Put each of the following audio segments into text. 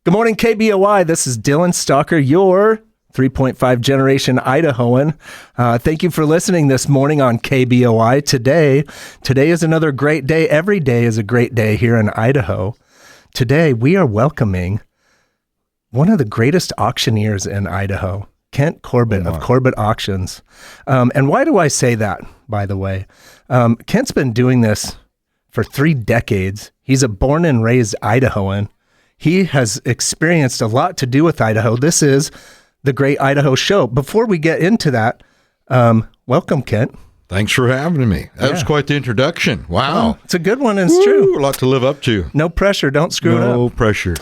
Good morning, KBOI. This is Dylan Stalker, your 3.5 generation Idahoan. Thank you for listening this morning on KBOI. Today is another great day. Every day is a great day here in Idaho. Today, we are welcoming one of the greatest auctioneers in Idaho, Kent Corbett of Corbett Auctions. And why do I say that, by the way? Kent's been doing this for 3 decades. He's a born and raised Idahoan. He has experienced a lot to do with Idaho. This is the Great Idaho Show. Before we get into that, welcome, Kent. Thanks for having me. That was quite the introduction. Wow. Oh, it's a good one, and it's true. A lot to live up to. No pressure. Don't screw it up. No pressure.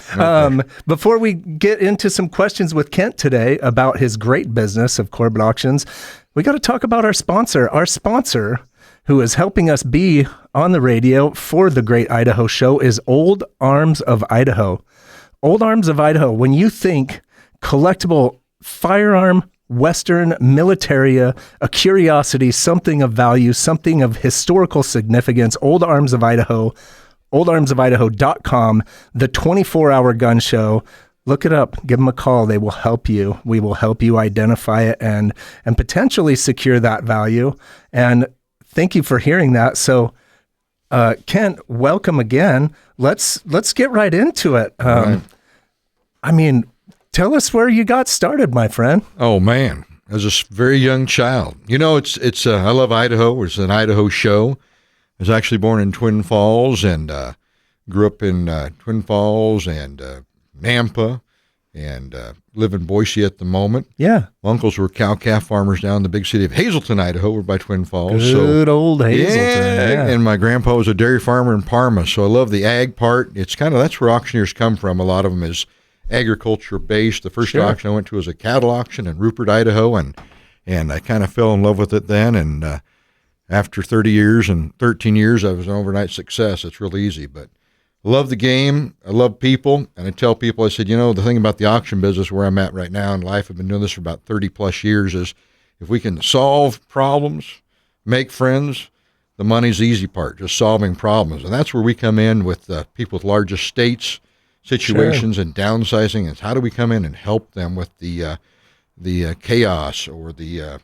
Before we get into some questions with Kent today about his great business of Corbett Auctions, we got to talk about our sponsor. Our sponsor, who is helping us be on the radio for the Great Idaho Show, is Old Arms of Idaho. Old Arms of Idaho, when you think collectible firearm, Western militaria, a curiosity, something of value, something of historical significance, Old Arms of Idaho, oldarmsofidaho.com, the 24-hour gun show. Look it up. Give them a call. They will help you. We will help you identify it and potentially secure that value. And thank you for hearing that. So, Kent, welcome again. Let's get right into it. Right. I mean, tell us where you got started, my friend. Oh, man. As a very young child. You know, it's I love Idaho. It's an Idaho show. I was actually born in Twin Falls and grew up in Twin Falls and Nampa and live in Boise at the moment. Yeah. My uncles were cow-calf farmers down in the big city of Hazleton, Idaho. We're by Twin Falls. Good old Hazleton. Yeah. And my grandpa was a dairy farmer in Parma, so I love the ag part. It's kind of, that's where auctioneers come from. A lot of them is agriculture-based. The first auction I went to was a cattle auction in Rupert, Idaho, and I kind of fell in love with it then. And after 30 years and 13 years, I was an overnight success. It's real easy, but I love the game. I love people. And I tell people, I said, you know, the thing about the auction business where I'm at right now in life, I've been doing this for about 30 plus years, is if we can solve problems, make friends, the money's the easy part, just solving problems. And that's where we come in with people with large estates, situations, and downsizing. Is how do we come in and help them with the chaos or the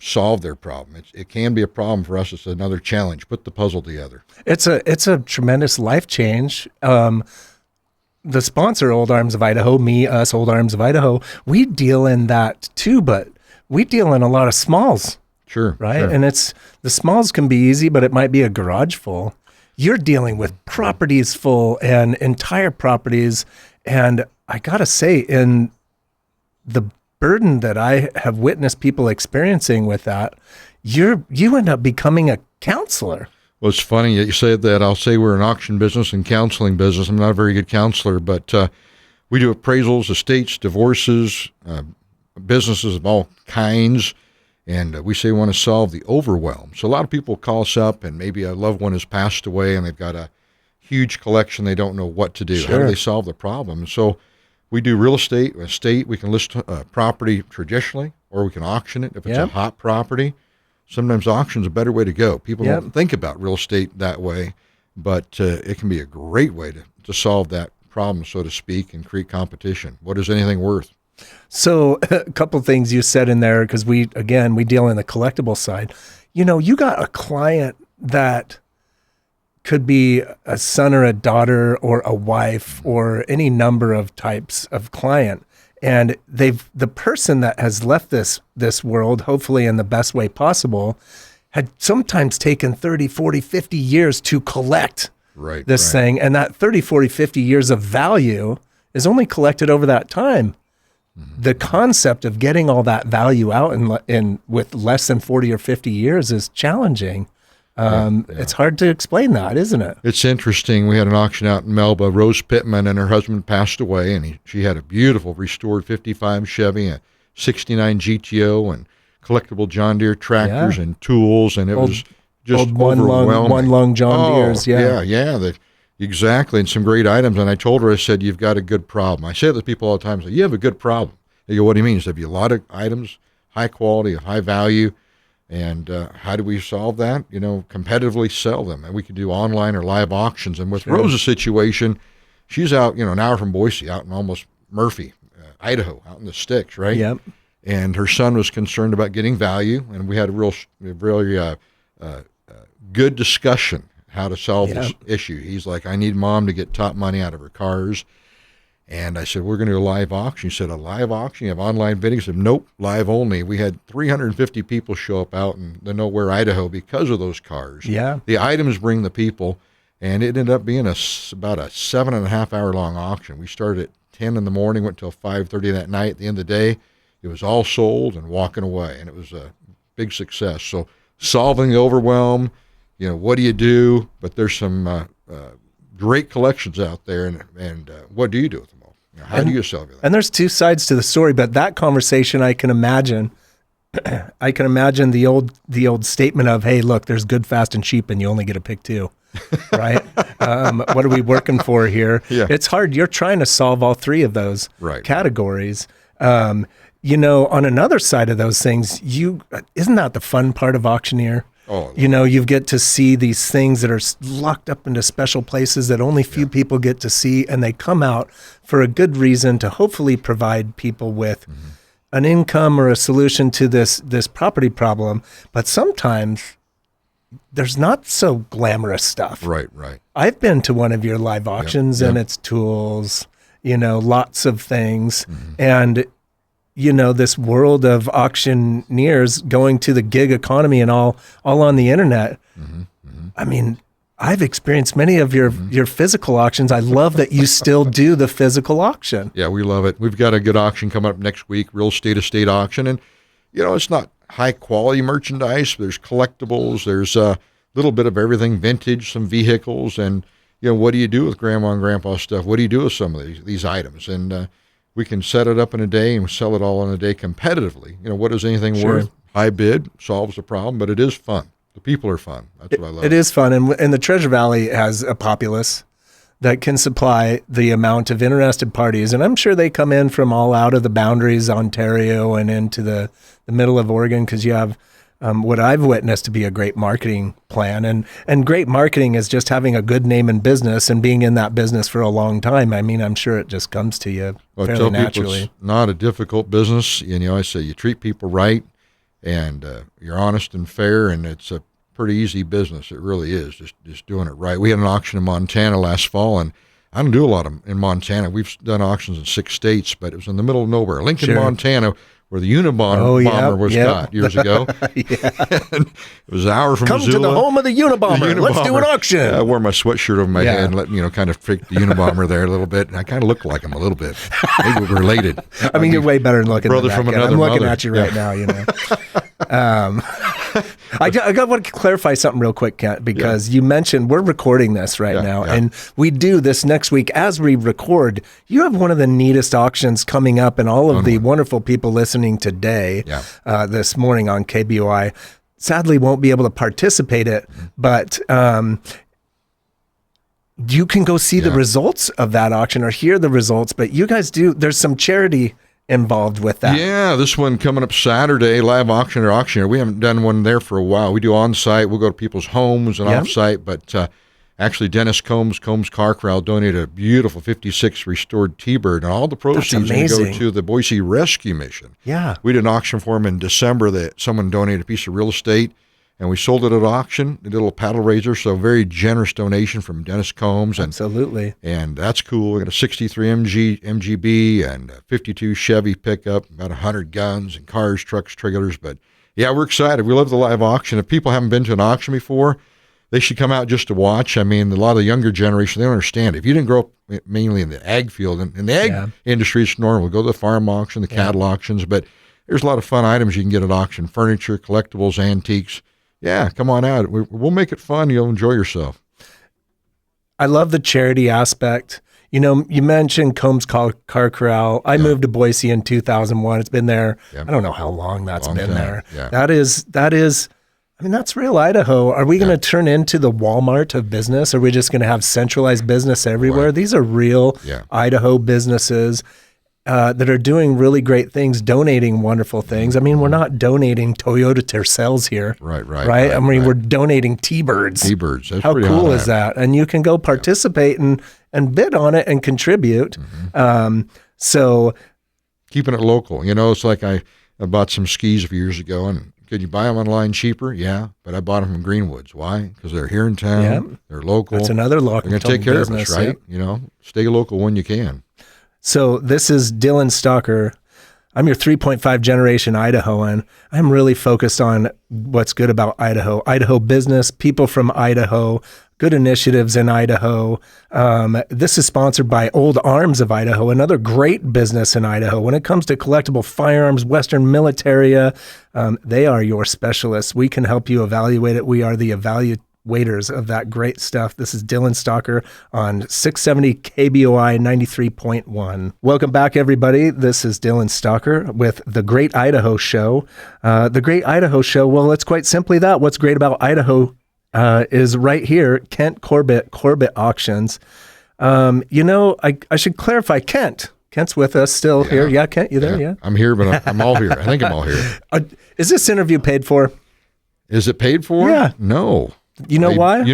solve their problem. It can be a problem for us. It's another challenge. Put the puzzle together. It's a tremendous life change. The sponsor, Old Arms of Idaho, us, Old Arms of Idaho, we deal in that too, but we deal in a lot of smalls. Sure. Right? Sure. And the smalls can be easy, but it might be a garage full. You're dealing with properties full and entire properties. And I got to say, in the burden that I have witnessed people experiencing with that, you end up becoming a counselor. Well, it's funny that you said that. I'll say we're an auction business and counseling business. I'm not a very good counselor, but we do appraisals, estates, divorces, businesses of all kinds, and we say we want to solve the overwhelm. So a lot of people call us up, and maybe a loved one has passed away, and they've got a huge collection. They don't know what to do. Sure. How do they solve the problem? So we do real estate. We can list property traditionally, or we can auction it if it's a hot property. Sometimes auction's a better way to go. People don't think about real estate that way, but it can be a great way to solve that problem, so to speak, and create competition. What is anything worth? So a couple of things you said in there, because we deal in the collectible side. You know, you got a client that could be a son or a daughter or a wife or any number of types of client. And the person that has left this world, hopefully in the best way possible, had sometimes taken 30, 40, 50 years to collect this thing. And that 30, 40, 50 years of value is only collected over that time. Mm-hmm. The concept of getting all that value out in with less than 40 or 50 years is challenging. It's hard to explain that, isn't it? It's interesting. We had an auction out in Melba. Rose Pittman and her husband passed away, and she had a beautiful restored 55 Chevy, a 69 GTO, and collectible John Deere tractors and tools, and it was just overwhelming. One lung John Deere's, exactly, and some great items. And I told her, I said, you've got a good problem. I say it to people all the time, I say, you have a good problem. They go, what do you mean? I said, you have a lot of items, high quality, of high value. And how do we solve that? You know, competitively sell them. And we can do online or live auctions. And with Rose's situation, she's out, an hour from Boise, out in almost Murphy, Idaho, out in the sticks, right? Yep. And her son was concerned about getting value, and we had a really good discussion how to solve this issue. He's like, I need mom to get top money out of her cars. And I said, we're going to do a live auction. He said, a live auction? You have online bidding? I said, nope, live only. We had 350 people show up out in the Nowhere, Idaho because of those cars. Yeah. The items bring the people, and it ended up being about a 7.5 hour long auction. We started at 10 in the morning, went till 5:30 that night. At the end of the day, it was all sold and walking away, and it was a big success. So solving the overwhelm, what do you do? But there's some great collections out there, and what do you do with them all? How do you sell everything? And there's two sides to the story, but that conversation I can imagine. I can imagine the old statement of, hey, look, there's good, fast, and cheap, and you only get to pick two, right? What are we working for here? Yeah. It's hard. You're trying to solve all three of those categories. On another side of those things, isn't that the fun part of auctioneer? Oh, You get to see these things that are locked up into special places that only few people get to see, and they come out for a good reason to hopefully provide people with an income or a solution to this property problem. But sometimes there's not so glamorous stuff. Right. I've been to one of your live auctions, and it's tools, lots of things, and this world of auctioneers going to the gig economy and all on the internet. I mean, I've experienced many of your physical auctions. I love that you still do the physical auction. Yeah, we love it. We've got a good auction coming up next week, real estate auction. And, it's not high quality merchandise. There's collectibles. There's a little bit of everything, vintage, some vehicles. And, what do you do with grandma and grandpa stuff? What do you do with some of these items? And, we can set it up in a day and sell it all in a day competitively. What is anything worth? High bid solves the problem, but it is fun. The people are fun. That's what I love. It is fun. And the Treasure Valley has a populace that can supply the amount of interested parties. And I'm sure they come in from all out of the boundaries, Ontario and into the middle of Oregon, because you have what I've witnessed to be a great marketing plan. And great marketing is just having a good name in business and being in that business for a long time. I mean, I'm sure it just comes to you fairly naturally. It's not a difficult business. I say you treat people right, and you're honest and fair, and it's a pretty easy business. It really is, just doing it right. We had an auction in Montana last fall, and I don't do a lot in Montana. We've done auctions in 6 states, but it was in the middle of nowhere. Lincoln, Montana, where the Unabomber was caught years ago. And it was an hour from Come Missoula. to the home of the Unabomber. Let's do an auction. I wore my sweatshirt over my head and let kind of freak the Unabomber there a little bit. And I kind of look like him a little bit. Maybe we're related. I mean, you're way better than looking brother than from that, another I'm looking mother. at you right now, I want to clarify something real quick, Kent, because you mentioned we're recording this right now, and we do this next week as we record. You have one of the neatest auctions coming up, and all of the wonderful people listening today, this morning on KBOI, sadly won't be able to participate it, but you can go see the results of that auction or hear the results. But you guys do. There's some charity involved with that. Yeah, this one coming up Saturday, live auctioneer. We haven't done one there for a while. We do on-site. We'll go to people's homes and off-site, but actually Dennis Combs Car Corral donated a beautiful 56 restored T-Bird, and all the proceeds are going to go to the Boise Rescue Mission. Yeah. We did an auction for him in December that someone donated a piece of real estate, and we sold it at auction. We did a little paddle raiser, so very generous donation from Dennis Combs. Absolutely. And that's cool. We got a 63 MGB and a 52 Chevy pickup, about 100 guns and cars, trucks, trailers. But yeah, we're excited. We love the live auction. If people haven't been to an auction before, they should come out just to watch. I mean, a lot of the younger generation, they don't understand. If you didn't grow up mainly in the ag field, and in the ag industry, it's normal. Go to the farm auction, the cattle auctions, but there's a lot of fun items you can get at auction: furniture, collectibles, antiques. Yeah, come on out. We'll make it fun. You'll enjoy yourself. I love the charity aspect. You mentioned Combs Car Corral. I moved to Boise in 2001. It's been there. I don't know how long that's been there. Yeah. That is, I mean, that's real Idaho. Are we going to turn into the Walmart of business? Are we just going to have centralized business everywhere? Right. These are real Idaho businesses that are doing really great things, donating wonderful things. I mean, we're not donating Toyota Tercels here. Right? I mean, we're donating T-Birds. T-Birds. That's How pretty cool hot. is that? And you can go participate, and and bid on it and contribute. So keeping it local. It's like I bought some skis a few years ago, and could you buy them online cheaper? Yeah, but I bought them from Greenwoods. Why? Because they're here in town. They're local. That's another local. They're going to take care of us, right? Stay local when you can. So this is Dylan Stalker. I'm your 3.5 generation Idahoan. I'm really focused on what's good about Idaho business, people from Idaho, good initiatives in Idaho. This is sponsored by Old Arms of Idaho, another great business in Idaho. When it comes to collectible firearms, Western militaria, they are your specialists. We can help you evaluate it. We are the evaluators of that great stuff. This is Dylan Stalker on 670 KBOI 93.1. Welcome back, everybody. This is Dylan Stalker with the Great Idaho Show. The Great Idaho Show, well, it's quite simply that. What's great about Idaho is right here, Kent Corbett Auctions. I should clarify, Kent's with us still here. Yeah, Kent, you there? Yeah. I'm here, but I'm all here. I think I'm all here. Is this interview paid for? Is it paid for? Yeah. No. You know why?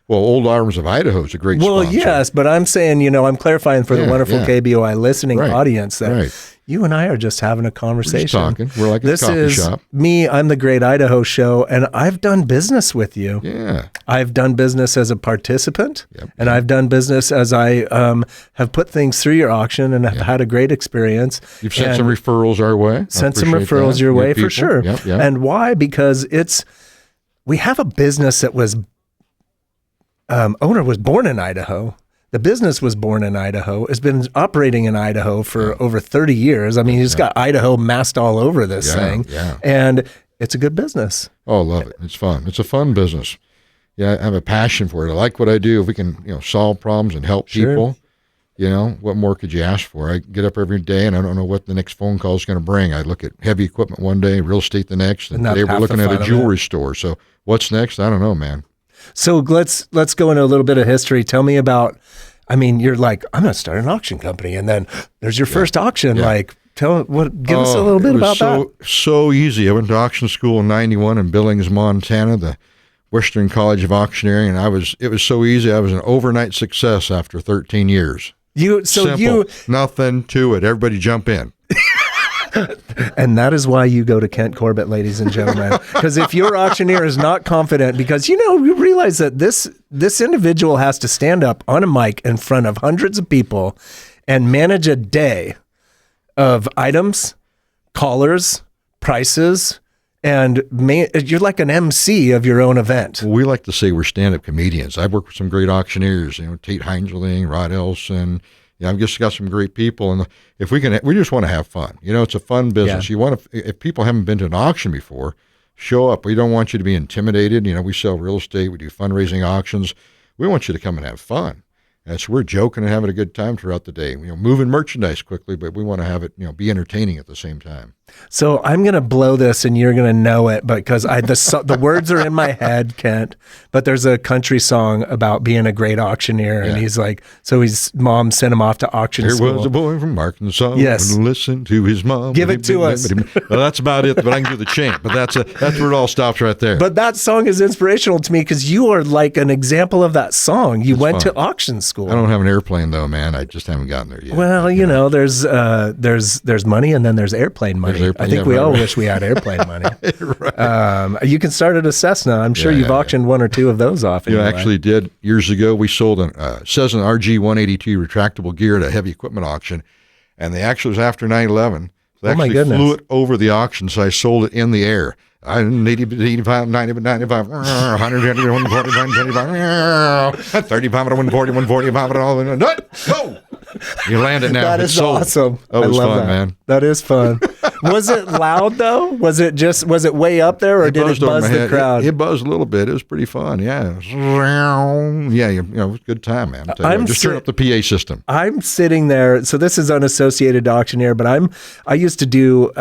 Old Arms of Idaho is a great sponsor. Well, yes, but I'm saying, I'm clarifying for the wonderful KBOI listening audience that you and I are just having a conversation. We're just talking. We're like a coffee shop. Me, I'm the Great Idaho Show, and I've done business with you. Yeah. I've done business as a participant, and I've done business as I have put things through your auction and have had a great experience. You've sent some referrals our way. Sent some referrals your way for sure. Yep. And why? Because we have a business that was owner was born in Idaho. The business was born in Idaho. It's been operating in Idaho for over 30 years. I mean, he's got Idaho masked all over this thing. Yeah. And it's a good business. Oh, I love it. It's fun. It's a fun business. Yeah, I have a passion for it. I like what I do. If we can, solve problems and help people, what more could you ask for? I get up every day and I don't know what the next phone call is going to bring. I look at heavy equipment one day, real estate the next, and today we're looking at a jewelry store. So what's next? I don't know, man. So let's go into a little bit of history. Tell me about, you're like, I'm going to start an auction company. And then there's your first auction. Yeah. Like, give us a little bit about that. So easy. I went to auction school in 91 in Billings, Montana, the Western College of Auctioneering. And it was so easy. I was an overnight success after 13 years. Simple. Nothing to it. Everybody jump in. And that is why you go to Kent Corbett, ladies and gentlemen. Because if your auctioneer is not confident, because you realize that this individual has to stand up on a mic in front of hundreds of people and manage a day of items, callers, prices, and you're like an MC of your own event. Well, we like to say we're stand-up comedians. I've worked with some great auctioneers, Tate Heinzling, Rod Elson. I've just got some great people, and if we just want to have fun. It's a fun business. Yeah. If people haven't been to an auction before, show up. We don't want you to be intimidated. We sell real estate. We do fundraising auctions. We want you to come and have fun. And so we're joking and having a good time throughout the day. Moving merchandise quickly, but we want to have it, be entertaining at the same time. So I'm going to blow this and you're going to know it because the words are in my head, Kent, but there's a country song about being a great auctioneer. And he's like, so his mom sent him off to auction school. There was a boy from Arkansas. Yes. And listen to his mom. Give it to us. Well, that's about it, but I can do the chant, but that's where it all stops right there. But that song is inspirational to me because you are like an example of that song. You went to auction school. I don't have an airplane though, man. I just haven't gotten there yet. Well, there's money and then there's airplane money. I think we all wish we had airplane money. Right. You can start at a Cessna. I'm sure you've auctioned one or two of those off. I actually did years ago. We sold a Cessna RG 182 retractable gear at a heavy equipment auction, and it was after 9/11. So they actually flew it over the auction, so I sold it in the air. 85, 90, 95, 100, 145, 35, 140, 140, whoa! You land it now. That is awesome. Oh, it was fun, that. man. That is fun. Was it loud though? Was it way up there, or did it buzz the crowd? It buzzed a little bit. It was pretty fun. Yeah. Yeah. It was a good time, man. Just turn up the PA system. I'm sitting there. So this is unassociated auctioneer, but I used to do.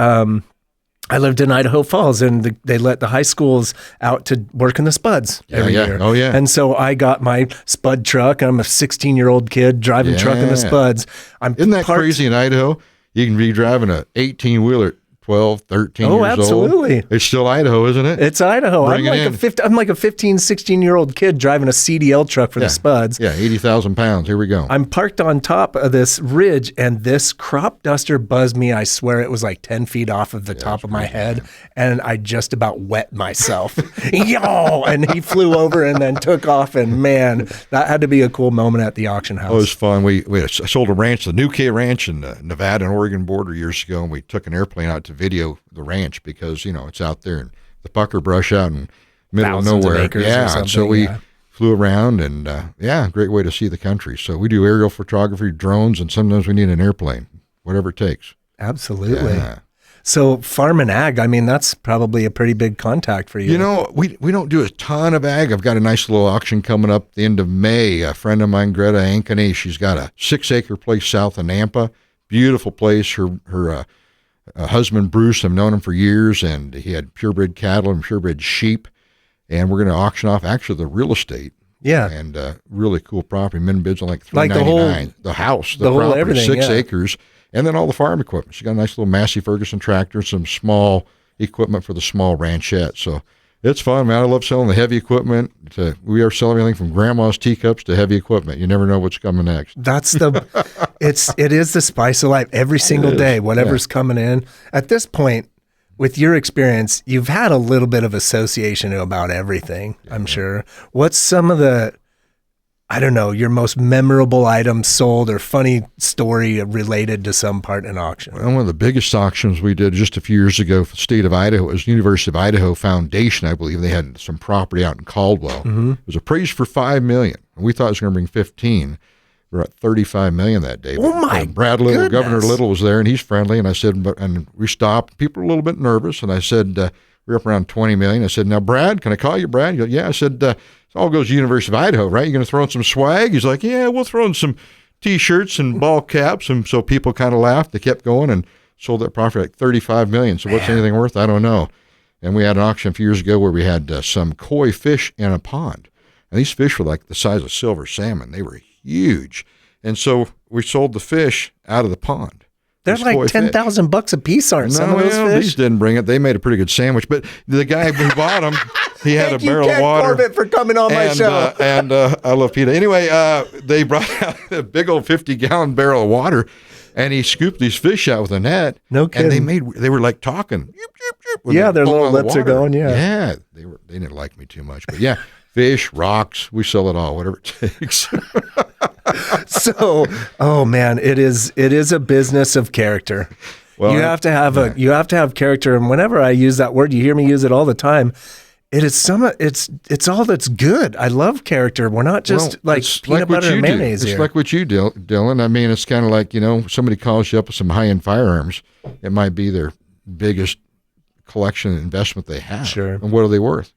I lived in Idaho Falls, and they let the high schools out to work in the spuds every year. Oh, yeah. And so I got my spud truck. I'm a 16-year-old kid driving truck in the spuds. Isn't that crazy in Idaho? You can be driving a 18-wheeler 12, 13 Oh, years absolutely. old. It's still Idaho, isn't it? It's Idaho. Bring it in. I'm like a 15, 16-year-old kid driving a CDL truck for the Spuds. Yeah, 80,000 pounds. Here we go. I'm parked on top of this ridge, and this crop duster buzzed me. I swear it was like 10 feet off of the top of my head, and I just about wet myself. Yo! And he flew over and then took off, and man, that had to be a cool moment at the auction house. Oh, it was fun. I sold a ranch, the New K Ranch in the Nevada and Oregon border years ago, and we took an airplane out to video the ranch because, it's out there in the pucker brush out in middle of nowhere. Yeah, so we flew around, and great way to see the country. So we do aerial photography, drones, and sometimes we need an airplane, whatever it takes. Absolutely. Yeah. So farm and ag, I mean, that's probably a pretty big contact for you. We don't do a ton of ag. I've got a nice little auction coming up at the end of May. A friend of mine, Greta Ankeny, she's got a 6-acre place south of Nampa. Beautiful place. Her husband, Bruce, I've known him for years, and he had purebred cattle and purebred sheep. And we're going to auction off actually the real estate. Yeah. And really cool property. Min bids on like $399. The house, the whole property, everything, 6 acres. And then all the farm equipment. She got a nice little Massey Ferguson tractor, some small equipment for the small ranchette. So it's fun, man. I love selling the heavy equipment. We are selling everything from grandma's teacups to heavy equipment. You never know what's coming next. That's it is the spice of life every single day, whatever's coming in. At this point, with your experience, you've had a little bit of association about everything, I'm sure. What's some of the, I don't know, your most memorable item sold or funny story related to some part in an auction? Well, one of the biggest auctions we did just a few years ago for the state of Idaho, it was University of Idaho Foundation, I believe. They had some property out in Caldwell. Mm-hmm. It was appraised for $5 million. We thought it was going to bring 15. We're at $35 million that day. Oh my Brad Little, goodness. Governor Little was there, and he's friendly. And I said, and we stopped. People were a little bit nervous, and I said, we're up around $20 million. I said, now, Brad, can I call you Brad? He goes, yeah. I said, it all goes to University of Idaho, right? You're going to throw in some swag? He's like, yeah, we'll throw in some T-shirts and ball caps. And so people kind of laughed. They kept going and sold that property like $35 million. So what's anything worth? I don't know. And we had an auction a few years ago where we had some koi fish in a pond. And these fish were like the size of silver salmon. They were huge. And so we sold the fish out of the pond. They're like $10,000 a piece, aren't some of those fish? These didn't bring it. They made a pretty good sandwich. But the guy who bought them, he had a barrel of water. Thank you, Corbett, for coming on my show. And I love PETA. Anyway, they brought out a big old 50-gallon barrel of water, and he scooped these fish out with a net. No kidding. And they were like talking. Yeah, their little lips are going, Yeah, they didn't like me too much. But yeah, fish, rocks, we sell it all, whatever it takes. So, oh man, it is a business of character. Well, you have to have character, and whenever I use that word, you hear me use it all the time. It's all that's good. I love character. We're not just peanut butter and mayonnaise here. It's like what you do, Dylan. I mean, it's kind of like, somebody calls you up with some high-end firearms. It might be their biggest collection investment they have. Sure. And what are they worth?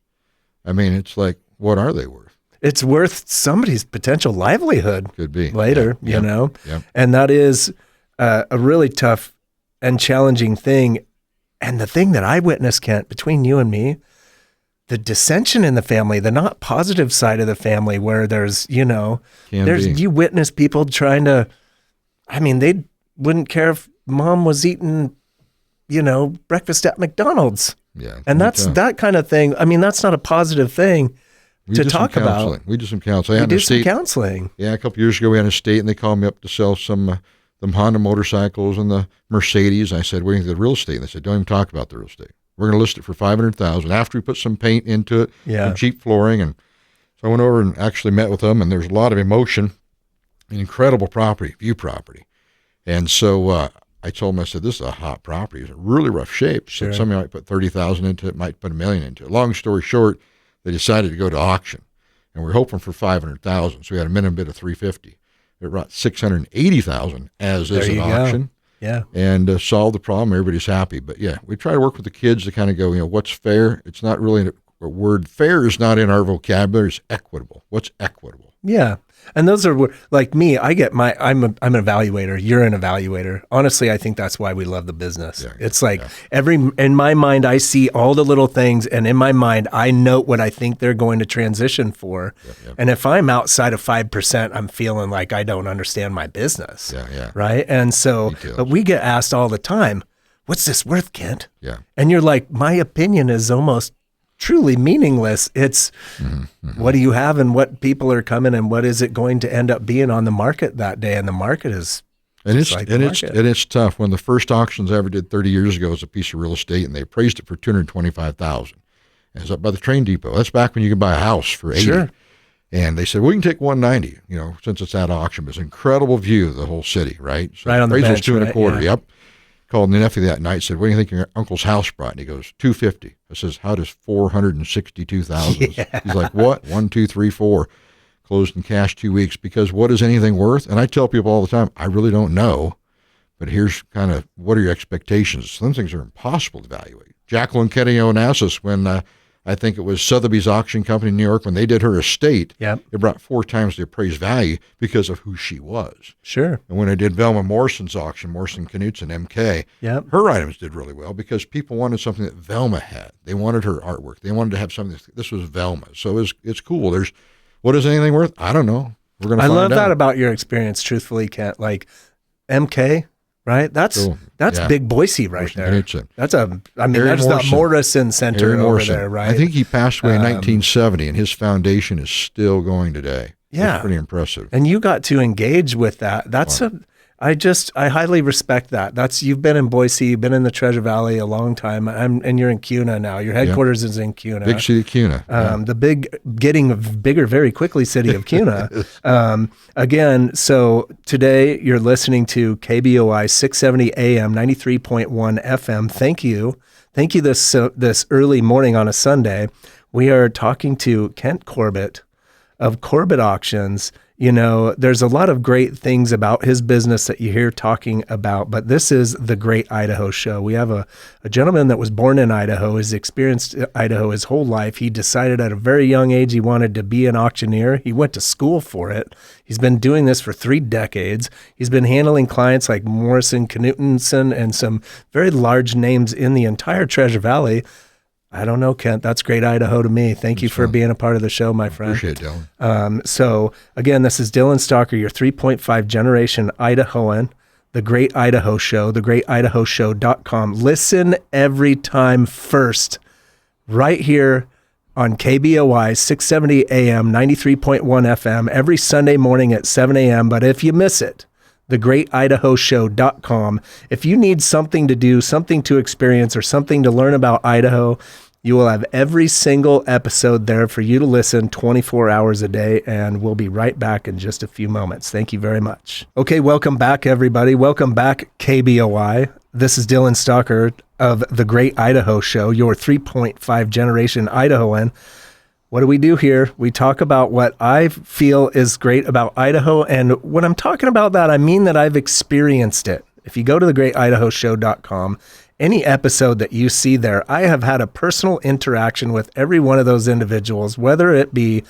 I mean, it's like, what are they worth? It's worth somebody's potential livelihood. Could be later, Yeah. And that is a really tough and challenging thing. And the thing that I witnessed, Kent, between you and me, the dissension in the family, the not positive side of the family, where there's, you witness people trying to, they wouldn't care if mom was eating, breakfast at McDonald's. Yeah. And that's that kind of thing. That's not a positive thing. To talk about. We do some counseling. We do some counseling. Yeah, a couple years ago we had a state, and they called me up to sell some Honda motorcycles and the Mercedes. I said, "We're going to the real estate." And they said, "Don't even talk about the real estate. We're going to list it for $500,000 after we put some paint into it, some cheap flooring." And so I went over and actually met with them, and there's a lot of emotion, an incredible view property. And so I told them, I said, "This is a hot property. It's in really rough shape." So somebody might put $30,000 into it, might put $1 million into it. Long story short, they decided to go to auction, and we're hoping for $500,000. So we had a minimum bid of $350,000. It brought $680,000 as is an auction. Yeah, and solved the problem. Everybody's happy. But yeah, we try to work with the kids to kind of go, what's fair? It's not really a word. Fair is not in our vocabulary. It's equitable. What's equitable? Yeah. And those are like me. I'm an evaluator. You're an evaluator. Honestly, I think that's why we love the business. Yeah, it's like in my mind, I see all the little things, and in my mind, I note what I think they're going to transition for. Yeah. And if I'm outside of 5%, I'm feeling like I don't understand my business. Yeah. Right. And so, but we get asked all the time, what's this worth, Kent? Yeah. And you're like, my opinion is almost truly meaningless. It's what do you have and what people are coming and what is it going to end up being on the market that day? And the market is it's tough. When the first auctions I ever did 30 years ago was a piece of real estate, and they appraised it for $225,000. And it's up by the train depot. That's back when you could buy a house for 80. Sure. And they said, we can take 190, since it's at auction. It was an incredible view of the whole city, right? So right on the bench, $2 225. Yeah. Yep. Called my nephew that night, said, what do you think your uncle's house brought? And he goes, $250. I says, how does 462,000? Yeah. He's like, what? 1, 2, 3, 4. Closed in cash 2 weeks, because what is anything worth? And I tell people all the time, I really don't know, but here's kind of what are your expectations? Some things are impossible to evaluate. Jacqueline Kenny Onassis, when I think it was Sotheby's Auction Company in New York, when they did her estate, Yep. it brought 4 times the appraised value because of who she was. Sure. And when I did Velma Morrison's auction, Morrison Knutson, MK, Yep. her items did really well because people wanted something that Velma had. They wanted her artwork. They wanted to have something. This was Velma. So it's cool. What is anything worth? I don't know. We're going to find out. I love that about your experience, truthfully, Kent. Like MK, right? That's big Boise right Morrison there. Knutson. That's Harry the Morrison Center Harry over Morrison. there, right? I think he passed away in 1970, and his foundation is still going today. Yeah. It's pretty impressive. And you got to engage with that. I highly respect that. You've been in Boise, you've been in the Treasure Valley a long time, and you're in Kuna now. Your headquarters is in Kuna. Big city of Kuna. The getting bigger very quickly city of Kuna. Again, so today you're listening to KBOI 670 AM, 93.1 FM. Thank you this early morning on a Sunday. We are talking to Kent Corbett of Corbett Auctions. There's a lot of great things about his business that you hear talking about, but this is the Great Idaho Show. We have a gentleman that was born in Idaho, has experienced Idaho his whole life. He decided at a very young age he wanted to be an auctioneer. He went to school for it. He's been doing this for 3 decades. He's been handling clients like Morrison Knutson and some very large names in the entire Treasure Valley. I don't know, Kent. That's Great Idaho to me. Thank you for being a part of the show, my friend. Appreciate it, Dylan. So, again, this is Dylan Stalker, your 3.5 generation Idahoan, the Great Idaho Show, thegreatidahoshow.com. Listen every time first, right here on KBOI 670 AM, 93.1 FM, every Sunday morning at 7 a.m. But if you miss it, thegreatidahoshow.com. If you need something to do, something to experience, or something to learn about Idaho, you will have every single episode there for you to listen 24 hours a day, and we'll be right back in just a few moments. Thank you very much. Okay, welcome back, everybody. Welcome back, KBOI. This is Dylan Stalker of the Great Idaho Show, your 3.5 generation Idahoan. What do we do here? We talk about what I feel is great about Idaho, and when I'm talking about that, I mean that I've experienced it. If you go to thegreatidahoshow.com, any episode that you see there, I have had a personal interaction with every one of those individuals, whether it be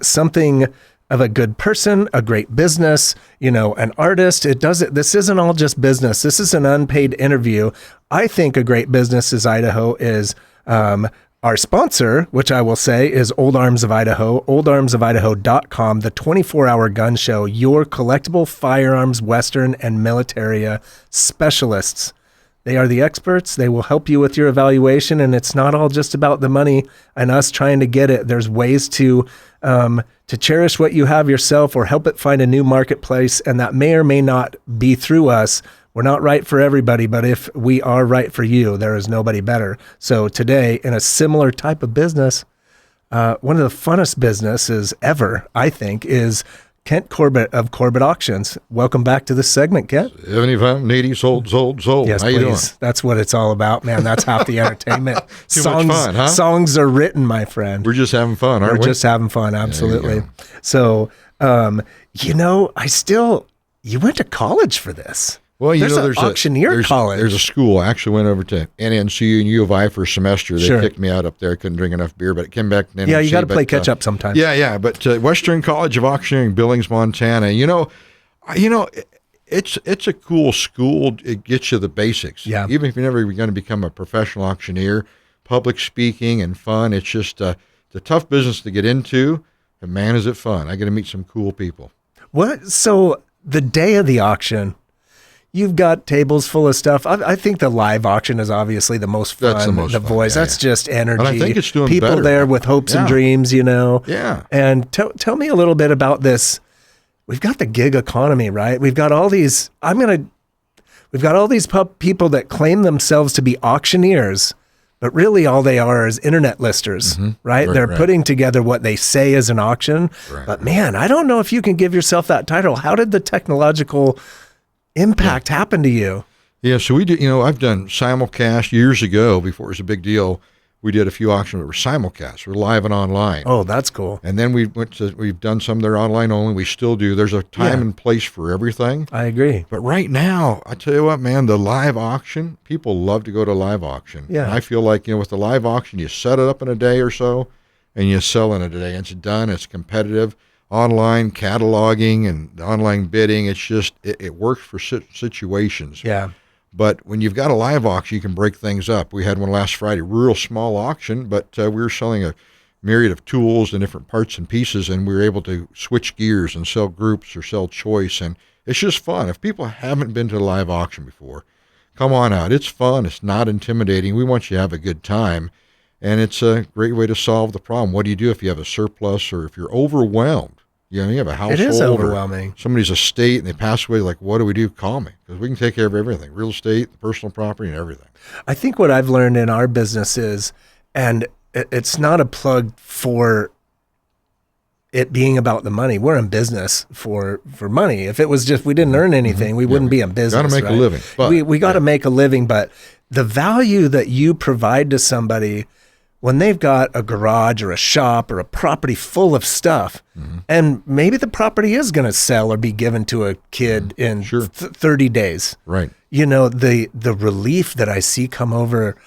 something of a good person, a great business, an artist. This isn't all just business. This is an unpaid interview. I think a great business is Idaho is our sponsor, which I will say is Old Arms of Idaho, oldarmsofidaho.com, the 24-hour gun show, your collectible firearms, Western, and military specialists. They are the experts. They will help you with your evaluation, and it's not all just about the money and us trying to get it. There's ways to cherish what you have yourself or help it find a new marketplace, and that may or may not be through us. We're not right for everybody, but if we are right for you, there is nobody better. So today, in a similar type of business, one of the funnest businesses ever, I think, is Kent Corbett of Corbett Auctions. Welcome back to this segment, Kent. 75, 80, sold. Yes, How please. you doing? That's what it's all about, man. That's half the entertainment. Too much fun, huh? Songs are written, my friend. We're just having fun, aren't we? We're just having fun, absolutely. you go. So, you went to college for this. Well, there's an auctioneer college. There's a school. I actually went over to NNCU and U of I for a semester. They Sure. kicked me out up there. I couldn't drink enough beer, but it came back to NNCU. Yeah, you got to play catch up sometimes. Yeah. But Western College of Auctioneering, Billings, Montana. It's a cool school. It gets you the basics. Yeah. Even if you're never going to become a professional auctioneer, public speaking and fun. It's just it's a tough business to get into, and man, is it fun! I get to meet some cool people. What? So the day of the auction, you've got tables full of stuff. I think the live auction is obviously the most fun. That's the most fun. voice, Yeah, that's just energy. And I think it's doing people better. there with hopes and dreams, Yeah. And tell me a little bit about this. We've got the gig economy, right? We've got all these, we've got all these people that claim themselves to be auctioneers, but really all they are is internet listers, right? They're putting together what they say is an auction. Right. But man, I don't know if you can give yourself that title. How did the technological impact happen to you? Yeah, so we did, I've done simulcast years ago before it was a big deal. We did a few auctions that were simulcast. We're live and online. Oh, that's cool. And then we've done some that are online only. We still do. There's a time and place for everything. I agree. But right now, I tell you what, man, the live auction, people love to go to live auction. Yeah. And I feel like, with the live auction, you set it up in a day or so and you sell in a day. It's done. It's competitive. Online cataloging and online bidding, it's just, it works for situations. Yeah. But when you've got a live auction, you can break things up. We had one last Friday, real small auction, but we were selling a myriad of tools and different parts and pieces, and we were able to switch gears and sell groups or sell choice, and it's just fun. If people haven't been to a live auction before, come on out. It's fun. It's not intimidating. We want you to have a good time, and it's a great way to solve the problem. What do you do if you have a surplus or if you're overwhelmed? You have a household. It is overwhelming. Somebody's estate and they pass away. Like, what do we do? Call me, because we can take care of everything: real estate, personal property, and everything. I think what I've learned in our business is, and it's not a plug for it being about the money. We're in business for money. If it was just we didn't earn anything, we wouldn't be in business. Got to make a living. But, we got to make a living. But the value that you provide to somebody when they've got a garage or a shop or a property full of stuff, and maybe the property is going to sell or be given to a kid in 30 days. Right. The relief that I see come over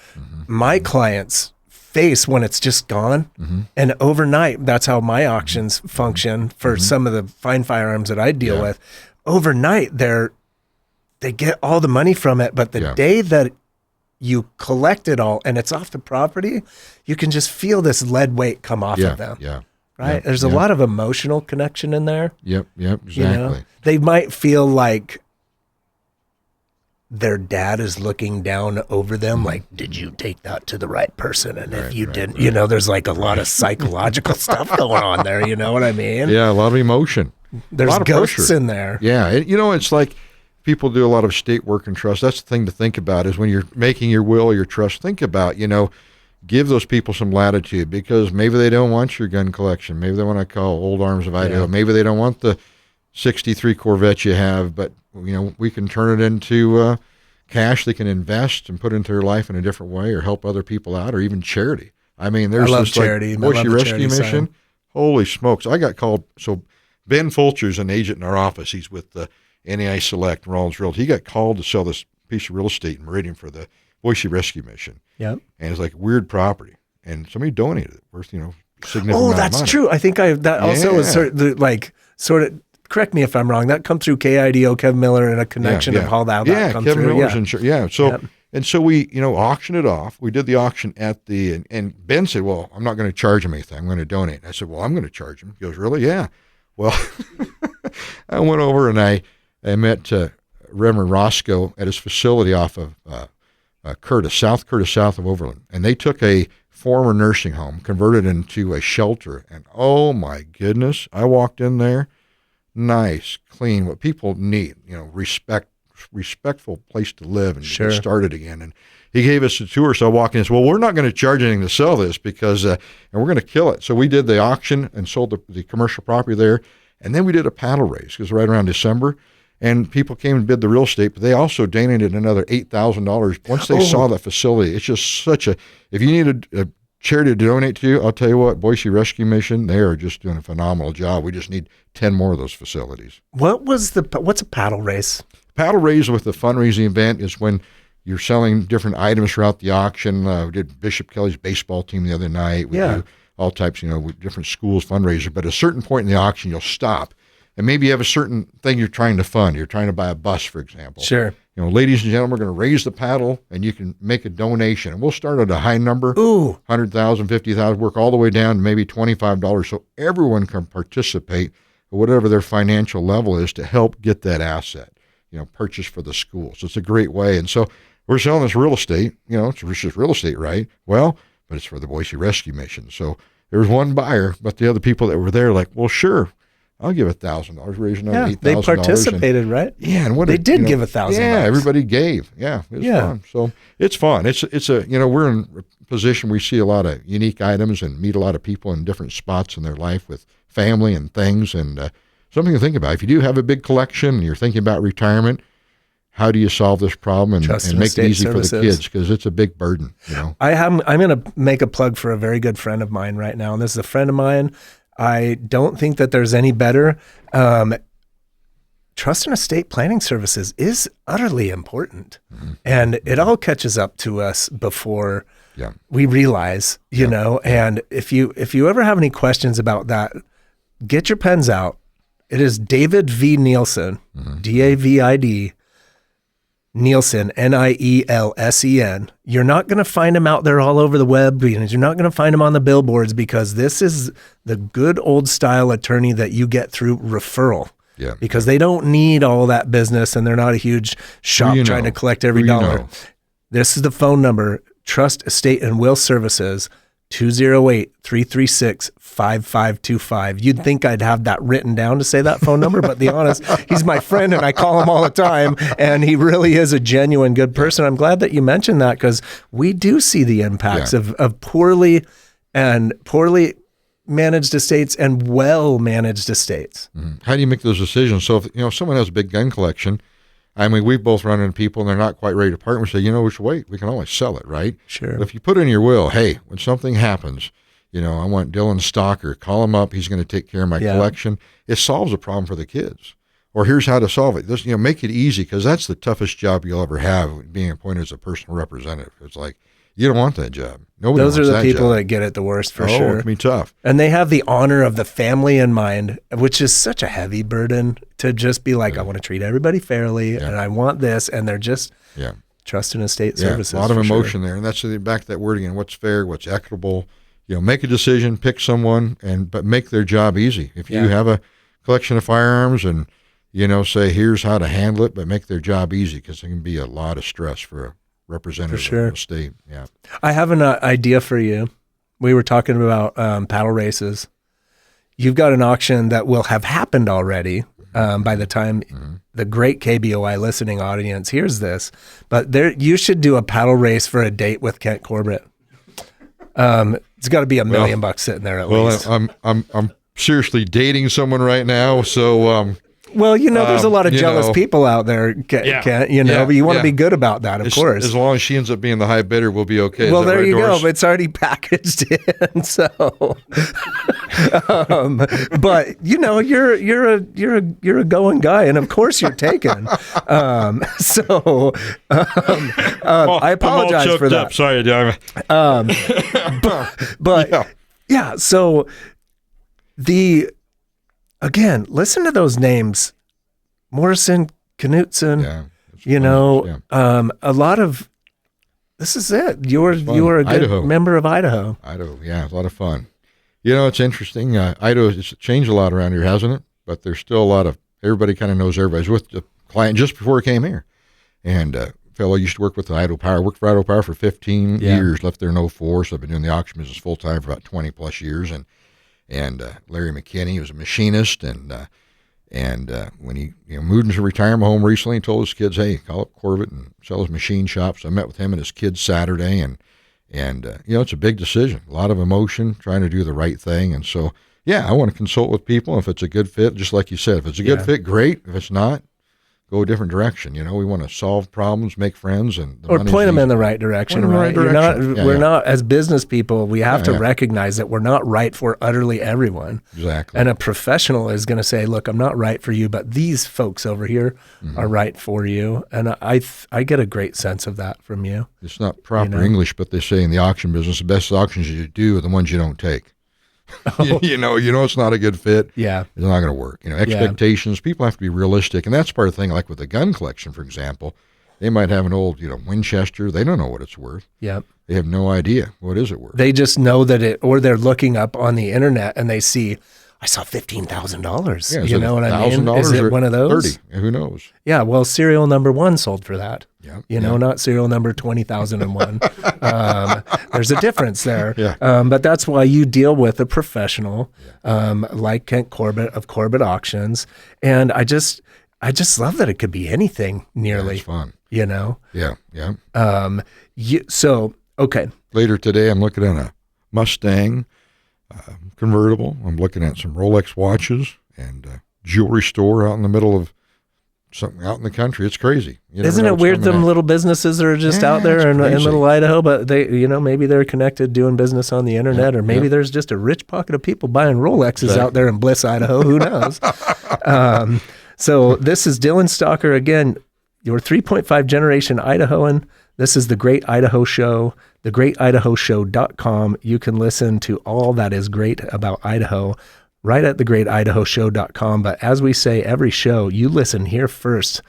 my clients' face when it's just gone. And overnight, that's how my auctions function for some of the fine firearms that I deal with. Overnight, they get all the money from it, but the day that you collect it all and it's off the property, you can just feel this lead weight come off of them. Yeah. Right. There's a lot of emotional connection in there. Yep. Exactly. They might feel like their dad is looking down over them, like, did you take that to the right person? And if you didn't, there's like a lot of psychological stuff going on there. You know what I mean? Yeah, a lot of emotion. There's a lot of ghosts pressure in there. Yeah. It's like people do a lot of estate work and trust. That's the thing to think about is when you're making your will or your trust, think about, give those people some latitude, because maybe they don't want your gun collection. Maybe they want to call Old Arms of Idaho. Maybe they don't want the 63 Corvettes you have, but we can turn it into cash they can invest and put into their life in a different way, or help other people out, or even charity. I mean, there's I love this charity. Boise Rescue Mission. Holy smokes. I got called. So Ben Fulcher's an agent in our office. He's with the NAI Select, Rollins Realty. He got called to sell this piece of real estate in Meridian for the Boise Rescue Mission. Yep. And it's like weird property. And somebody donated it worth, significant amount of that's money. true. I think that also is sort of, correct me if I'm wrong, that come through KIDO, Kevin Miller, and a connection of how that come Kevin through. Miller's insurance. Yeah. So, and so we, auctioned it off. We did the auction at and Ben said, well, I'm not going to charge him anything. I'm going to donate. I said, well, I'm going to charge him. He goes, really? Yeah. Well, I went over and I met Reverend Roscoe at his facility off of Curtis, south of Overland. And they took a former nursing home, converted it into a shelter. And oh my goodness, I walked in there, nice, clean, what people need, respectful place to live and get started again. And he gave us a tour. So I walked in and said, well, we're not going to charge anything to sell this because, and we're going to kill it. So we did the auction and sold the commercial property there. And then we did a paddle race because right around December, and people came and bid the real estate, but they also donated another $8,000 once they saw the facility. It's just such if you need a charity to donate to, I'll tell you what, Boise Rescue Mission, they are just doing a phenomenal job. We just need 10 more of those facilities. What's a paddle race? Paddle race with the fundraising event is when you're selling different items throughout the auction. We did Bishop Kelly's baseball team the other night. We do all types, with different schools fundraiser. But at a certain point in the auction, you'll stop. And maybe you have a certain thing you're trying to fund. You're trying to buy a bus, for example. Sure. Ladies and gentlemen, we're going to raise the paddle, and you can make a donation. And we'll start at a high number, $100,000, $50,000, work all the way down to maybe $25, so everyone can participate at whatever their financial level is to help get that asset. purchase for the school. So it's a great way. And so we're selling this real estate, it's just real estate, right? Well, but it's for the Boise Rescue Mission. So there was one buyer, but the other people that were there like, well, sure, I'll give $1,000, raising another $8,000. They participated, right? Yeah, and they did give $1,000. Yeah, everybody gave. Yeah, it was fun. So it's fun. It's a we're in a position we see a lot of unique items and meet a lot of people in different spots in their life with family and things, and something to think about. If you do have a big collection and you're thinking about retirement, how do you solve this problem and make it easy for the kids? Because it's a big burden. I'm going to make a plug for a very good friend of mine right now, and this is a friend of mine. I don't think that there's any better. Trust and estate planning services is utterly important, and it all catches up to us before we realize, and if you ever have any questions about that, get your pens out. It is David V. Nielsen, David Nielsen, Nielsen. You're not going to find him out there all over the web. You're not going to find him on the billboards, because this is the good old style attorney that you get through referral. Yeah. Because they don't need all that business, and they're not a huge shop trying to collect every dollar. This is the phone number, Trust Estate and Will Services, 208-336-5525. You'd think I'd have that written down to say that phone number, but be honest, he's my friend and I call him all the time, and he really is a genuine good person. I'm glad that you mentioned that, because we do see the impacts of poorly managed estates and well-managed estates. How do you make those decisions? So if someone has a big gun collection, I mean, we've both run into people and they're not quite ready to part. We say, which way? We can always sell it, right? Sure. But if you put in your will, hey, when something happens, I want Dylan Stalker, call him up. He's going to take care of my collection. It solves a problem for the kids. Or here's how to solve it. Just, make it easy, because that's the toughest job you'll ever have, being appointed as a personal representative. It's like, you don't want that job. Nobody Those wants are the that people job. that get it the worst, for sure. It can be tough. And they have the honor of the family in mind, which is such a heavy burden, to just be like, I want to treat everybody fairly, and I want this, and they're just trust and estate services. A lot of emotion there, and that's back to that word again. What's fair? What's equitable? Make a decision, pick someone, but make their job easy. If you have a collection of firearms and say here's how to handle it, but make their job easy, because there can be a lot of stress for a representative of the state. Yeah, I have an idea for you. We were talking about paddle races. You've got an auction that will have happened already by the time the great KBOI listening audience hears this. But you should do a paddle race for a date with Kent Corbett. It's got to be $1 million sitting there at least. I'm seriously dating someone right now, so. Well, there's a lot of jealous people out there, Kent, but you want to be good about that, of course. As long as she ends up being the high bidder, we'll be okay. Well, there you go. It's already packaged in, so. But you're a going guy, and of course you're taken. I apologize for that. Sorry, Darren. So again, listen to those names, Morrison, Knutson, a lot of, this is it. You are a good Idaho. member of Idaho. Idaho, yeah, a lot of fun. It's interesting. Idaho has changed a lot around here, hasn't it? But there's still a lot of, everybody kind of knows everybody. I was with a client just before I came here, and a fellow used to work with the Idaho Power, worked for Idaho Power for 15 years, left there in 2004, so I've been doing the auction business full-time for about 20 plus years, and Larry McKinney, he was a machinist, and when he moved into a retirement home recently, he told his kids, hey, call up Corbett and sell his machine shop. So I met with him and his kids Saturday, and it's a big decision, a lot of emotion, trying to do the right thing. And so, I want to consult with people. If it's a good fit, just like you said, if it's a good fit, great. If it's not, go a different direction. We want to solve problems, make friends, and point them in the right direction. Right? We're not, as business people, we have to recognize that we're not right for utterly everyone. Exactly. And a professional is going to say, "Look, I'm not right for you, but these folks over here are right for you." And I get a great sense of that from you. It's not proper English, but they say in the auction business, the best auctions you do are the ones you don't take. It's not a good fit. Yeah. It's not going to work. Expectations, people have to be realistic. And that's part of the thing, like with the gun collection, for example, they might have an old, Winchester. They don't know what it's worth. Yeah. They have no idea what is it worth. They just know that or they're looking up on the internet and they see I saw $15,000. Yeah, You know what I mean? $1,000 Is it or one of those? 30? Who knows? Yeah, well, serial number 1 sold for that. Yeah, You know, not serial number 20,001. There's a difference there. Yeah. But that's why you deal with a professional like Kent Corbett of Corbett Auctions. And I just love that it could be anything nearly. It's fun. You know? Yeah, yeah. Okay. Later today, I'm looking at a Mustang convertible. I'm looking at some Rolex watches and a jewelry store out in the middle of something out in the country. It's crazy. Isn't it weird them little businesses are just out there in little Idaho, but they, you know, maybe they're connected doing business on the internet, or maybe there's just a rich pocket of people buying Rolexes out there in Bliss, Idaho. Who knows? So this is Dylan Stalker again, your 3.5 generation Idahoan. This is the Great Idaho Show, thegreatidahoshow.com. You can listen to all that is great about Idaho right at thegreatidahoshow.com. But as we say every show, you listen here first.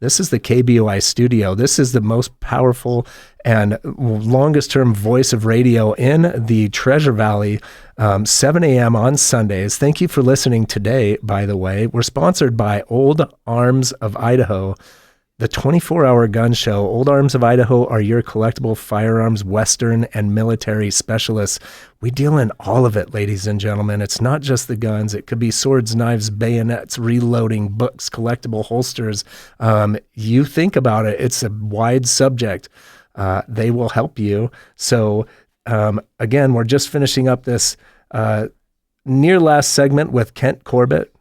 This is the KBOI studio. This is the most powerful and longest term voice of radio in the Treasure Valley, 7 a.m. on Sundays. Thank you for listening today, by the way. We're sponsored by Old Arms of Idaho, the 24-hour gun show. Old Arms of Idaho are your collectible firearms, Western, and military specialists. We deal in all of it, ladies and gentlemen. It's not just the guns. It could be swords, knives, bayonets, reloading, books, collectible holsters. You think about it. It's a wide subject. They will help you. So, again, we're just finishing up this near last segment with Kent Corbett.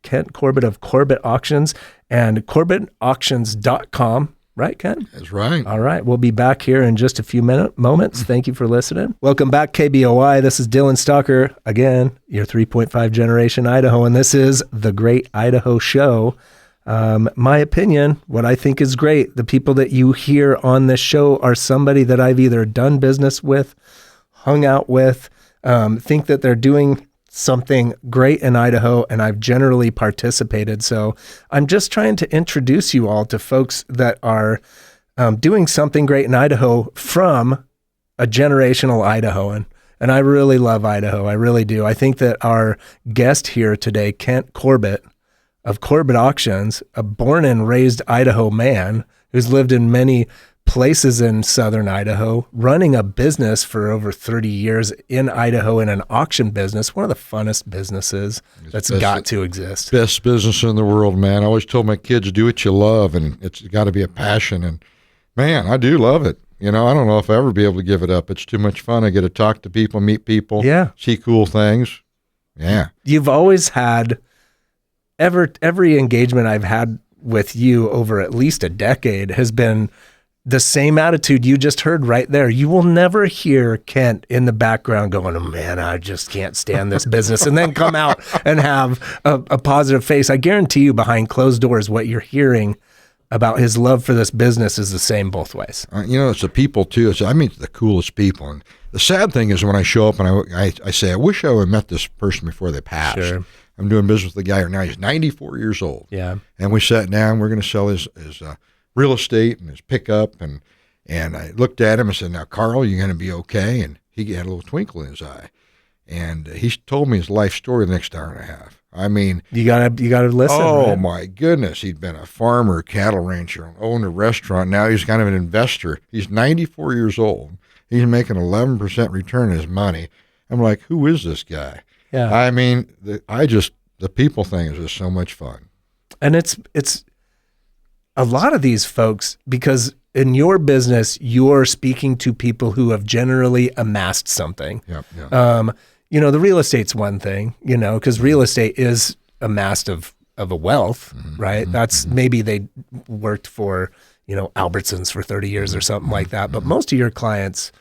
Kent Corbett of Corbett Auctions and CorbettAuctions.com. Right, Kent? That's right. All right. We'll be back here in just a few moments. Thank you for listening. Welcome back, KBOI. This is Dylan Stalker, again, your 3.5 generation Idaho, and this is the Great Idaho Show. My opinion, what I think is great, the people that you hear on this show are somebody that I've either done business with, hung out with, think that they're doing something great in Idaho, and I've generally participated. So I'm just trying to introduce you all to folks that are doing something great in Idaho from a generational Idahoan. And I really love Idaho. I really do. I think that our guest here today, Kent Corbett of Corbett Auctions, a born and raised Idaho man who's lived in many places in southern Idaho, running a business for over 30 years in Idaho in an auction business, one of the funnest businesses that's got to exist. Best business in the world, man. I always told my kids, do what you love, and it's got to be a passion. And, man, I do love it. You know, I don't know if I'll ever be able to give it up. It's too much fun. I get to talk to people, meet people, see cool things. Yeah. You've always had, every engagement I've had with you over at least a decade has been the same attitude you just heard right there. You will never hear Kent in the background going, oh, man, I just can't stand this business, and then come out and have a positive face. I guarantee you behind closed doors, what you're hearing about his love for this business is the same both ways. You know, it's the people too. It's the coolest people. And the sad thing is when I show up and I say, I wish I would have met this person before they passed. Sure. I'm doing business with the guy right now. He's 94 years old. Yeah. And we sat down. We're going to sell his real estate and his pickup, and I looked at him and said, now, Carl, you're going to be okay? And he had a little twinkle in his eye, and he told me his life story the next hour and a half. I mean, you gotta listen. Oh, right? My goodness. He'd been a farmer, cattle rancher, owned a restaurant. Now he's kind of an investor. He's 94 years old. He's making 11% return on his money. I'm like, who is this guy? Yeah. I mean, the people thing is just so much fun. And it's a lot of these folks, because in your business, you're speaking to people who have generally amassed something. Yep. You know, the real estate's one thing, you know, because real estate is amassed of a wealth, right? That's maybe they worked for, you know, Albertsons for 30 years or something like that. But most of your clients,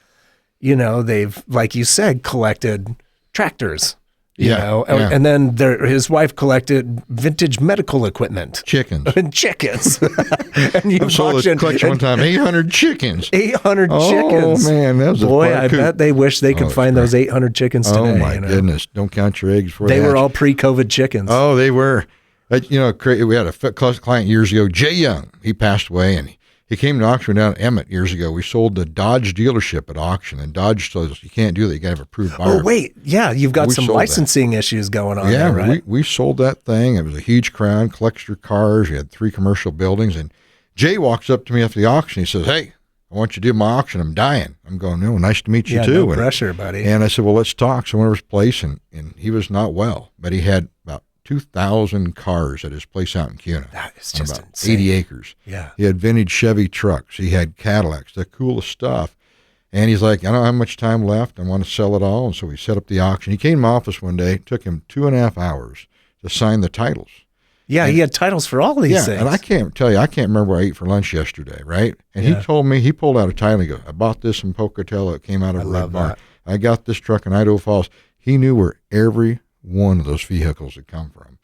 you know, they've, like you said, collected tractors. You know, and then his wife collected vintage medical equipment. Chickens. And chickens. And you sold a collection one time, 800 chickens. 800 chickens. Oh, man. That was Boy, I bet they wish they could find those 800 chickens today. Oh, my goodness. Don't count your eggs before they were all pre-COVID chickens. Oh, they were. You know, we had a client years ago, Jay Young. He passed away, and He came to auction down at Emmett years ago. We sold the Dodge dealership at auction, and Dodge says you can't do that. You got to have approved buyer. Oh, wait. Yeah, you've got some licensing issues going on there, right? we sold that thing. It was a huge crowd, collector cars. We had 3 commercial buildings. And Jay walks up to me after the auction. He says, "Hey, I want you to do my auction. I'm dying." I'm going, "No, nice to meet you too." No pressure, buddy. And I said, "Well, let's talk." So I went over his place, and he was not well, but he had about 2,000 cars at his place out in Kuna. That is just about insane. 80 acres. Yeah. He had vintage Chevy trucks. He had Cadillacs, the coolest stuff. And he's like, "I don't have much time left. I want to sell it all." And so we set up the auction. He came to my office one day. It took him 2.5 hours to sign the titles. Yeah, he had titles for all these things. And I can't remember what I ate for lunch yesterday, right? And he told me, he pulled out a title and he goes, "I bought this in Pocatello. It came out of a red barn. I got this truck in Idaho Falls." He knew where every one of those vehicles had come from.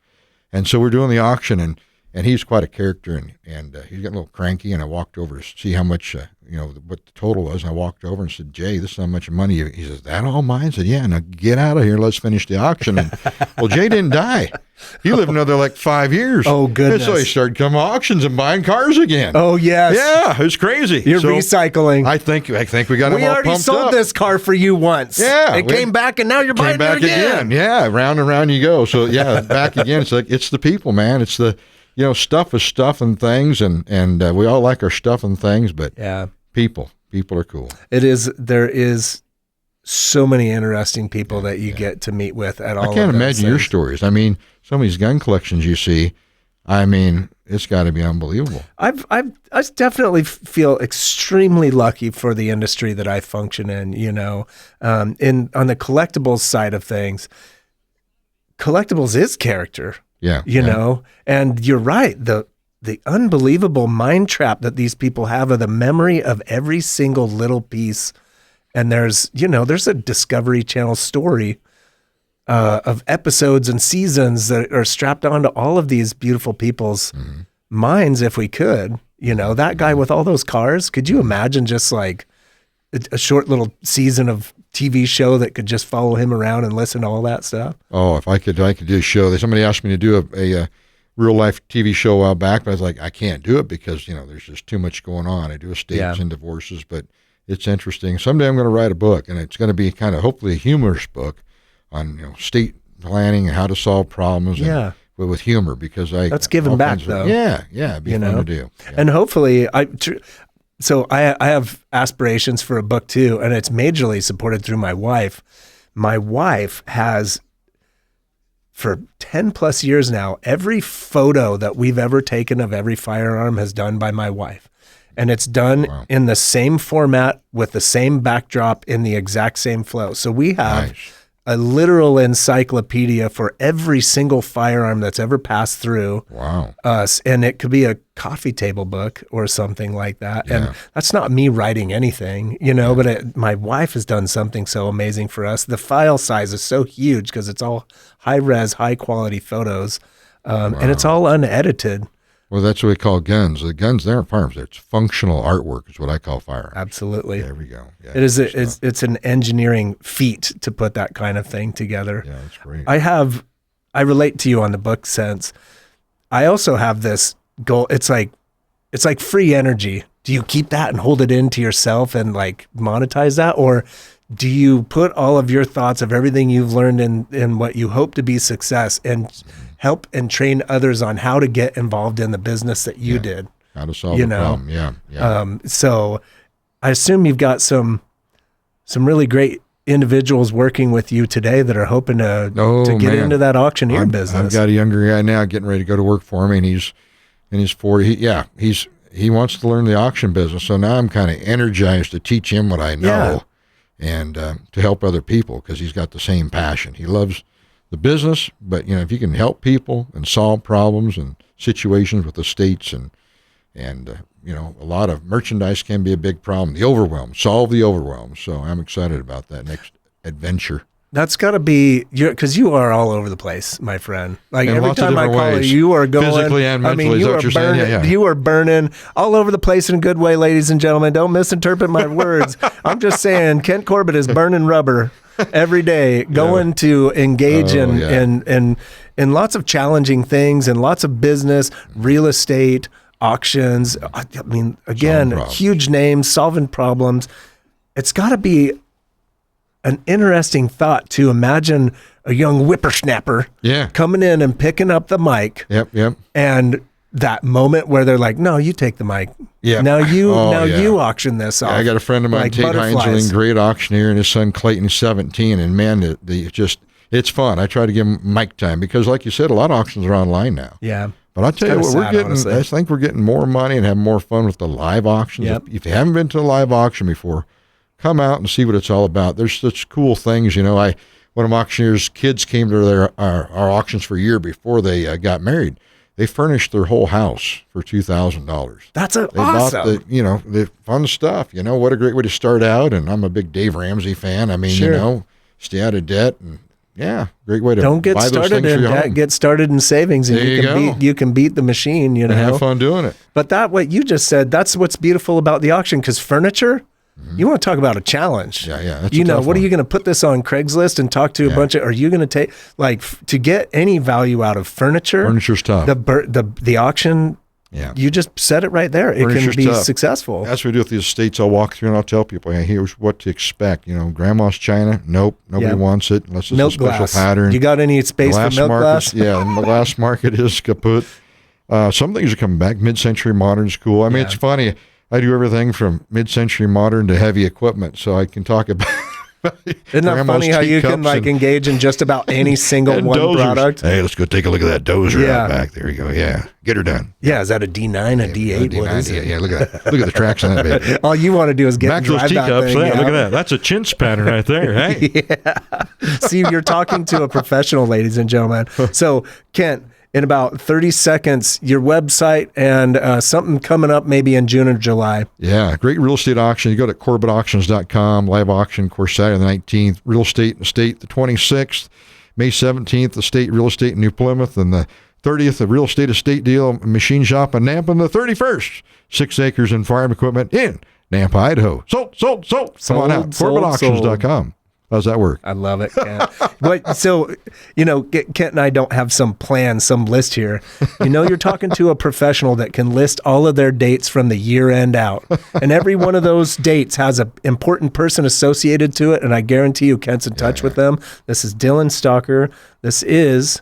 And so we're doing the auction, and he's quite a character, and he's getting a little cranky, and I walked over to see how much, what the total was. And I walked over and said, "Jay, this is how much money." He says, "That all mine?" I said, "Yeah, now get out of here. Let's finish the auction." And, well, Jay didn't die. He lived another like 5 years. Oh, goodness. And so he started coming to auctions and buying cars again. Oh, yes. Yeah, it was crazy. You're recycling. I think we got him all pumped up. We already sold this car for you once. Yeah. It came back, and now you're buying it again. Yeah, round and round you go. So, yeah, back again. It's like, it's the people, man. It's the, stuff is stuff and things, and we all like our stuff and things, but people are cool. It is. There is so many interesting people that you get to meet with at all. I can't imagine your stories. I mean, some of these gun collections you see, I mean, it's got to be unbelievable. I definitely feel extremely lucky for the industry that I function in. On the collectibles side of things, collectibles is character. Yeah. And you're right. The unbelievable mind trap that these people have of the memory of every single little piece. And there's a Discovery Channel story of episodes and seasons that are strapped onto all of these beautiful people's minds. If we could, that guy with all those cars, could you imagine just like a short little season of TV show that could just follow him around and listen to all that stuff? Oh, if I could do a show. Somebody asked me to do a real life TV show a while back, but I was like, I can't do it because, there's just too much going on. I do estates and divorces, but it's interesting. Someday I'm going to write a book, and it's going to be kind of hopefully a humorous book on estate planning and how to solve problems. And with humor, because that's giving back though. It'd be fun to do. Yeah. And hopefully, I have aspirations for a book too, and it's majorly supported through my wife. My wife has, for 10 plus years now, every photo that we've ever taken of every firearm has done by my wife. And it's done in the same format with the same backdrop in the exact same flow. So we have a literal encyclopedia for every single firearm that's ever passed through us. And it could be a coffee table book or something like that. Yeah. And that's not me writing anything, but my wife has done something so amazing for us. The file size is so huge because it's all high res, high quality photos. And it's all unedited. Well, that's what we call guns. The guns, they aren't firearms. It's functional artwork is what I call firearms. Absolutely. There we go. Yeah, it is. It's an engineering feat to put that kind of thing together. Yeah, that's great. I relate to you on the book sense. I also have this goal. It's like free energy. Do you keep that and hold it into yourself and like monetize that? Or do you put all of your thoughts of everything you've learned in what you hope to be success and help and train others on how to get involved in the business that you did? How to solve the problem. Yeah. So I assume you've got some really great individuals working with you today that are hoping to get into that auctioneer business. I've got a younger guy now getting ready to go to work for me, and he's in his 40s. He wants to learn the auction business. So now I'm kind of energized to teach him what I know and to help other people, because he's got the same passion. He loves the business, but if you can help people and solve problems and situations with estates and a lot of merchandise can be a big problem. Solve the overwhelm. So I'm excited about that next adventure. That's got to be because you are all over the place, my friend. Like every time I call you, you are going physically and mentally. You are burning all over the place in a good way, ladies and gentlemen. Don't misinterpret my words. I'm just saying, Kent Corbett is burning rubber every day, going to engage in lots of challenging things and lots of business, real estate, auctions. I mean, again, Solving problems. huge names, solving problems. It's got to be an interesting thought to imagine a young whippersnapper coming in and picking up the mic. Yep. And that moment where they're like, no, you take the mic. Yeah. Now you auction this off. I got a friend of mine, like Tate Heinzling, great auctioneer, and his son Clayton is 17. And man, it's fun. I try to give him mic time because, like you said, a lot of auctions are online now. Yeah. But I'll tell you what, sad, honestly. I think we're getting more money and having more fun with the live auctions. Yep. If you haven't been to a live auction before, come out and see what it's all about. There's such cool things. One of my auctioneers' kids came to our auctions for a year before they got married. They furnished their whole house for $2,000. That's awesome. Bought the fun stuff. What a great way to start out. And I'm a big Dave Ramsey fan. I mean, stay out of debt and great way to don't get buy started those things in debt. Get started in savings, and you can beat the machine. And have fun doing it. But what you just said, that's what's beautiful about the auction, because furniture. You want to talk about a challenge. Yeah. That's what are you going to put this on Craigslist and talk to a bunch of, are you going to take, to get any value out of furniture? Furniture's tough. The auction, you just said it right there. It can be successful. That's what we do with the estates. I'll walk through and I'll tell people, hey, here's what to expect. Grandma's china, nope, nobody wants it unless it's milk a special glass. pattern. You got any space for milk glass? Yeah, the glass market is kaput. Some things are coming back. Mid-century modern's cool. I mean, it's funny. I do everything from mid-century modern to heavy equipment, so I can talk about. Isn't that funny how you can engage in just about any single one dozers. Product? Hey, let's go take a look at that dozer out back. There you go. Yeah, get her done. Yeah, is that a D9, a D8? D9, what is it? Yeah, look at that. Look at the tracks on that baby. All you want to do is get back to those teacups. Look at that. That's a chintz pattern right there. Hey. See, you're talking to a professional, ladies and gentlemen. So, Kent, in about 30 seconds, your website and something coming up maybe in June or July. Yeah, great real estate auction. You go to CorbettAuctions.com, live auction, of course, Saturday the 19th, real estate in the state the 26th, May 17th, the state real estate in New Plymouth, and the 30th, the real estate estate deal machine shop in Nampa, and the 31st, 6 acres and farm equipment in Nampa, Idaho. Sold. Come on out, CorbettAuctions.com. How's that work? I love it, Kent. Kent and I don't have some plan, some list here. You're talking to a professional that can list all of their dates from the year end out. And every one of those dates has an important person associated to it. And I guarantee you Kent's in touch with them. This is Dylan Stalker. This is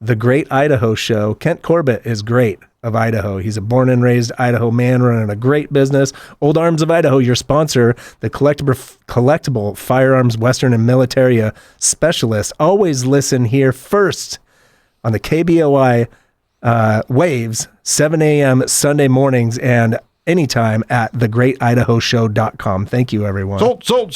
the Great Idaho Show. Kent Corbett is great of Idaho. He's a born and raised Idaho man running a great business. Old Arms of Idaho, your sponsor, the collectible firearms, Western and military specialist. Always listen here first on the KBOI waves, 7 a.m. Sunday mornings and anytime at thegreatidahoshow.com. Thank you, everyone. Sold.